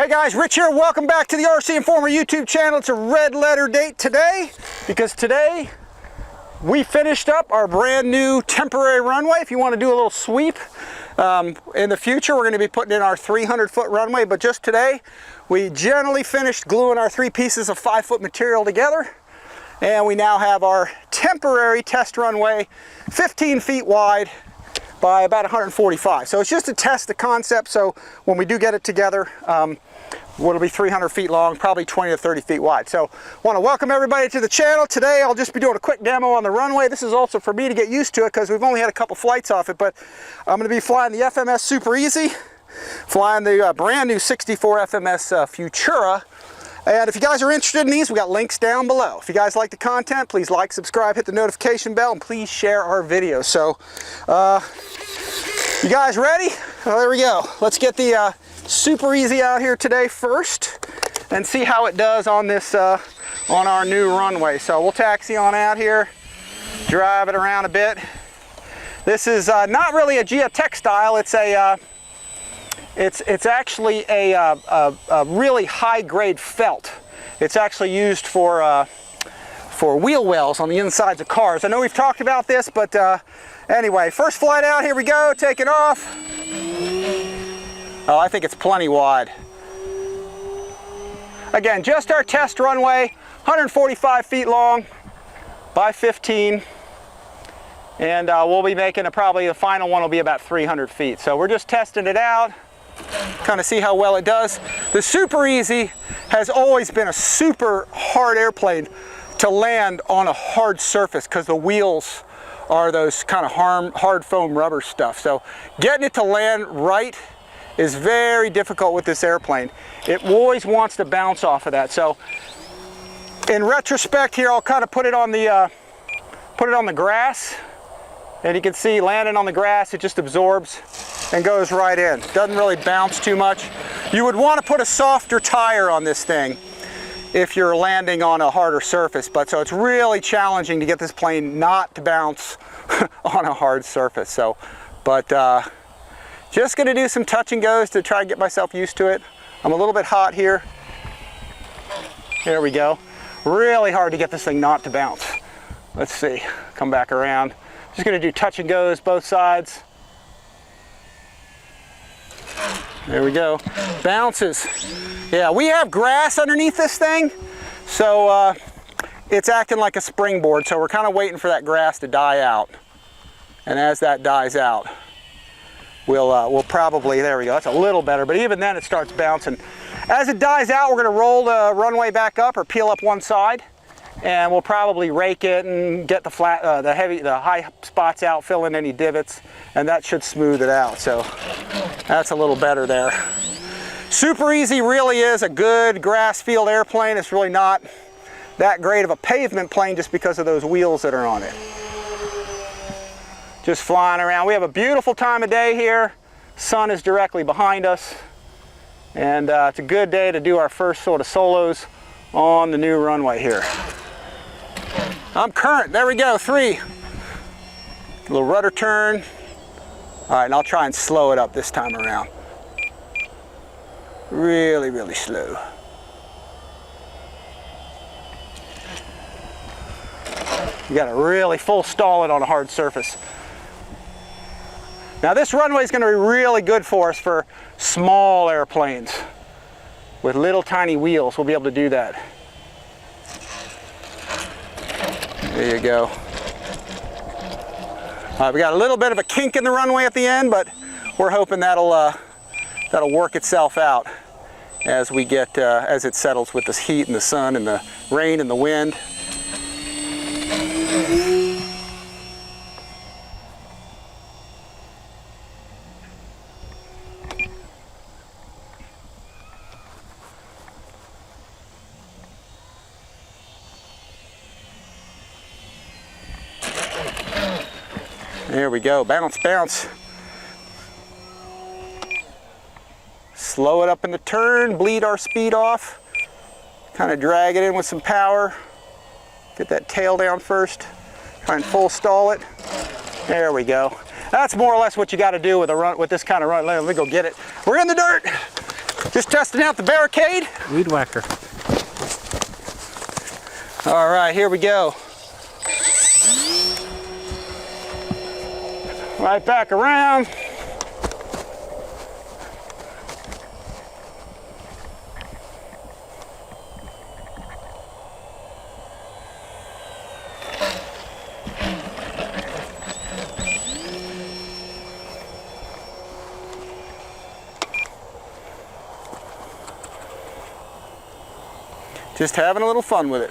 Hey guys, Rich here. Welcome back to the RCINFORMER YouTube channel. It's a red letter date today because today we finished up our brand new temporary runway. If you want to do a little sweep in the future, we're going to be putting in our 300-foot runway, but just today we generally finished gluing our 3 pieces of 5-foot material together, and we now have our temporary test runway 15 feet wide by about 145. So it's just to test the concept, so when we do get it together, it'll be 300 feet long, probably 20 to 30 feet wide. So I want to welcome everybody to the channel. Today I'll just be doing a quick demo on the runway. This is also for me to get used to it because we've only had a couple flights off it, but I'm going to be flying the FMS Super EZ, flying the brand new 64 FMS Futura. And if you guys are interested in these, we got links down below. If you guys like the content, please like, subscribe, hit the notification bell, and please share our videos. So, you guys ready? Well, there we go. Let's get the Super EZ out here today first and see how it does on this, on our new runway. So we'll taxi on out here, drive it around a bit. This is not really a geotextile. It's a It's actually a really high-grade felt. It's actually used for wheel wells on the insides of cars. I know we've talked about this, but anyway, first flight out, here we go, taking off. Oh, I think it's plenty wide. Again, just our test runway, 145 feet long by 15. And we'll be making probably the final one will be about 300 feet. So we're just testing it out, kind of see how well it does. The Super EZ has always been a super hard airplane to land on a hard surface because the wheels are those kind of hard foam rubber stuff. So getting it to land right is very difficult with this airplane. It always wants to bounce off of that. So in retrospect here, I'll kind of put it on the grass, and you can see landing on the grass, it just absorbs and goes right in. Doesn't really bounce too much. You would want to put a softer tire on this thing if you're landing on a harder surface, but so it's really challenging to get this plane not to bounce on a hard surface. So, but just gonna do some touch and goes to try and get myself used to it. I'm a little bit hot here. There we go. Really hard to get this thing not to bounce. Let's see, come back around. Just gonna do touch and goes both sides. There we go. Bounces. Yeah, we have grass underneath this thing, so it's acting like a springboard, so we're kind of waiting for that grass to die out. And as that dies out, we'll probably, there we go, that's a little better, but even then it starts bouncing. As it dies out, we're going to roll the runway back up or peel up one side, and we'll probably rake it and get the the high spots out, fill in any divots, and that should smooth it out. So that's a little better there. Super EZ really is a good grass field airplane. It's really not that great of a pavement plane just because of those wheels that are on it. Just flying around. We have a beautiful time of day here. Sun is directly behind us, and it's a good day to do our first sort of solos on the new runway here. I'm current. There we go. 3. Little rudder turn. All right, and I'll try and slow it up this time around. Really, really slow. You got to really full stall it on a hard surface. Now this runway is going to be really good for us for small airplanes with little tiny wheels. We'll be able to do that. There you go. We got a little bit of a kink in the runway at the end, but we're hoping that'll work itself out as we get as it settles with this heat and the sun and the rain and the wind. There we go, bounce, bounce. Slow it up in the turn, bleed our speed off. Kind of drag it in with some power. Get that tail down first. Try and full stall it. There we go. That's more or less what you got to do with a run, with this kind of run. Let me go get it. We're in the dirt. Just testing out the barricade. Weed whacker. All right, here we go. Right back around. Just having a little fun with it.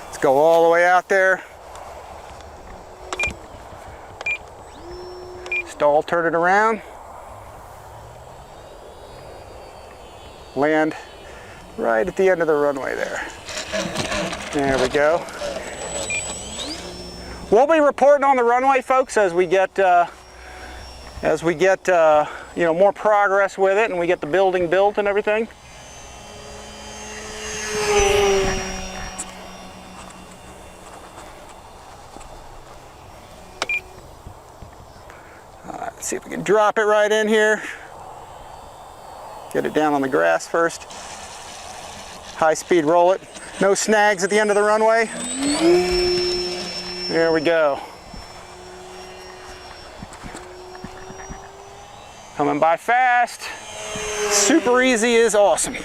Let's go all the way out there. Stall, turn it around. Land right at the end of the runway there. There we go. We'll be reporting on the runway, folks, as we get you know, more progress with it and we get the building built and everything. Let's see if we can drop it right in here. Get it down on the grass first. High speed roll it. No snags at the end of the runway. There we go. Coming by fast. Super easy is awesome.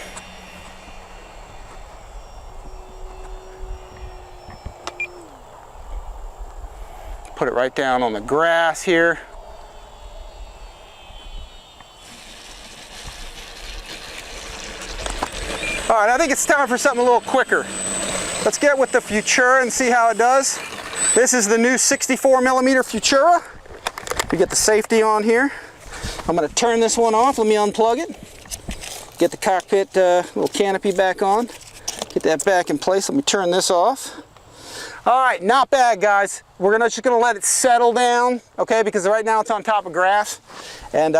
Put it right down on the grass here. All right, I think it's time for something a little quicker. Let's get with the Futura and see how it does. This is the new 64mm Futura. We get the safety on here. I'm gonna turn this one off. Let me unplug it. Get the cockpit little canopy back on. Get that back in place. Let me turn this off. All right, not bad, guys. We're just gonna let it settle down, okay? Because right now it's on top of grass. And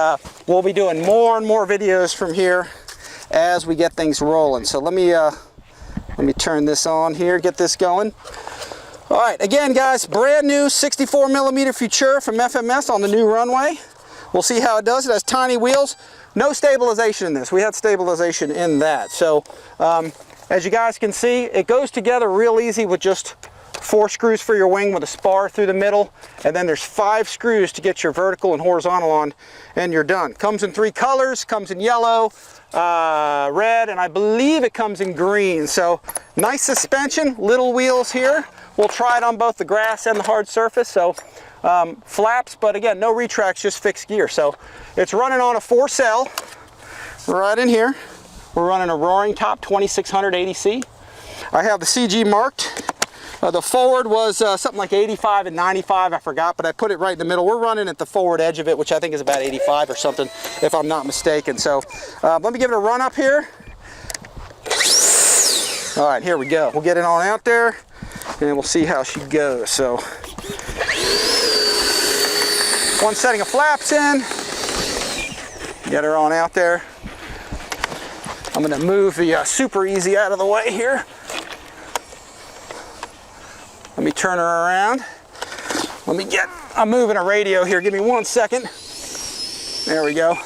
we'll be doing more and more videos from here as we get things rolling. So let me turn this on here, get this going. All right, again, guys, brand new 64mm Futura from FMS on the new runway. We'll see how it does. It has tiny wheels. No stabilization in this. We had stabilization in that. So as you guys can see, it goes together real easy with just 4 screws for your wing with a spar through the middle, and then there's 5 screws to get your vertical and horizontal on, and you're done. Comes in 3 colors, comes in yellow, red, and I believe it comes in green. So nice suspension, little wheels here. We'll try it on both the grass and the hard surface. So flaps, but again, no retracts, just fixed gear. So it's running on a 4-cell right in here. We're running a Roaring Top 2600 ADC. I have the CG marked. The forward was something like 85 and 95, I forgot, but I put it right in the middle. We're running at the forward edge of it, which I think is about 85 or something, if I'm not mistaken. So let me give it a run up here. All right, here we go. We'll get it on out there, and we'll see how she goes. So one setting of flaps in. Get her on out there. I'm gonna move the Super Easy out of the way here. Let me turn her around. I'm moving a radio here. Give me 1 second. There we go.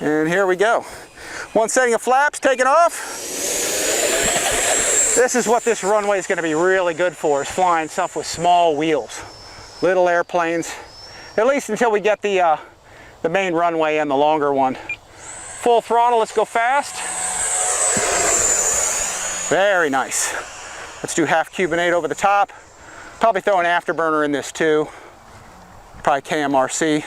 And here we go. One setting of flaps, take it off. This is what this runway is going to be really good for, is flying stuff with small wheels. Little airplanes, at least until we get the main runway and the longer one. Full throttle, let's go fast. Very nice. Let's do half Cubanate over the top. Probably throw an afterburner in this too. Probably KMRC.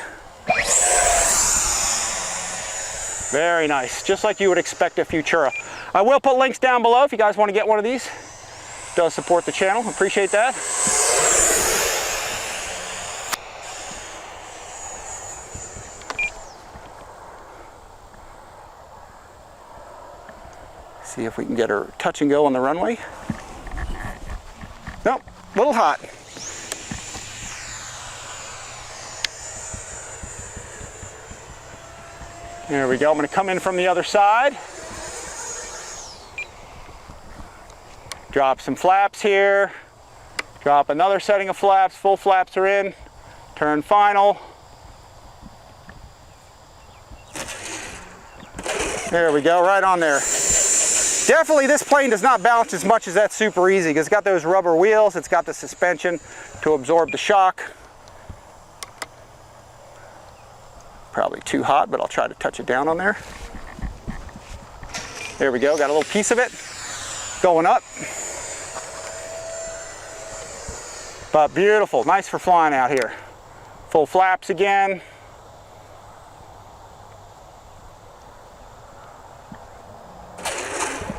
Very nice, just like you would expect a Futura. I will put links down below if you guys want to get one of these. It does support the channel, appreciate that. See if we can get her touch and go on the runway. Nope, a little hot. There we go. I'm going to come in from the other side. Drop some flaps here. Drop another setting of flaps. Full flaps are in. Turn final. There we go, right on there. Definitely this plane does not bounce as much as that Super Easy because it's got those rubber wheels, it's got the suspension to absorb the shock. Probably too hot, but I'll try to touch it down on there. There we go, got a little piece of it going up. But beautiful, nice for flying out here. Full flaps again.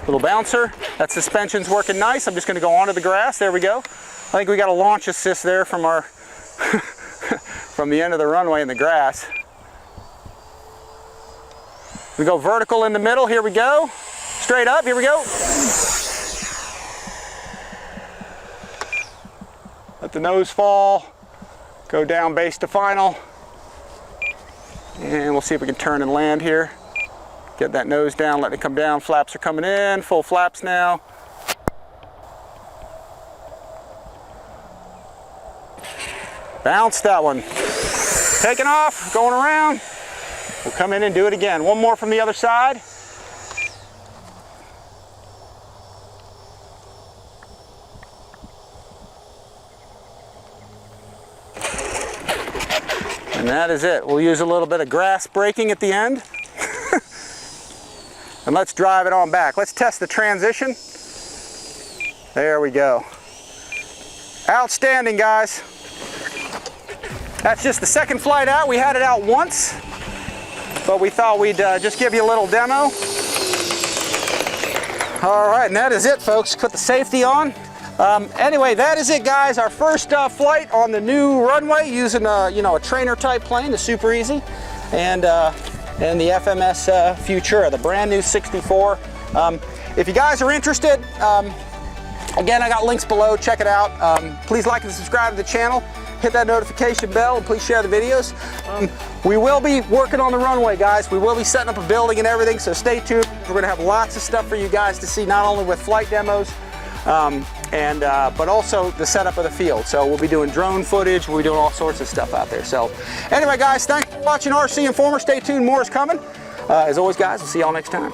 Little bouncer. That suspension's working nice. I'm just going to go onto the grass. There we go. I think we got a launch assist there from our from the end of the runway in the grass. We go vertical in the middle. Here we go. Straight up. Here we go. Let the nose fall. Go down base to final. And we'll see if we can turn and land here. Get that nose down, let it come down. Flaps are coming in, full flaps now. Bounce that one. Taking off, going around. We'll come in and do it again. One more from the other side. And that is it. We'll use a little bit of grass braking at the end. And let's drive it on back. Let's test the transition. There we go. Outstanding, guys. That's just the second flight out. We had it out once, but we thought we'd just give you a little demo. All right, and that is it, folks. Put the safety on. Anyway, that is it, guys. Our first flight on the new runway using a trainer type plane, the Super Easy, and the FMS Futura, the brand new 64. If you guys are interested, again, I got links below. Check it out. Please like and subscribe to the channel. Hit that notification bell and please share the videos. We will be working on the runway, guys. We will be setting up a building and everything, so stay tuned. We're going to have lots of stuff for you guys to see, not only with flight demos, but also the setup of the field. So we'll be doing drone footage, we'll be doing all sorts of stuff out there. So anyway, guys, thanks for watching RC Informer. Stay tuned, more is coming. As always, guys, we'll see y'all next time.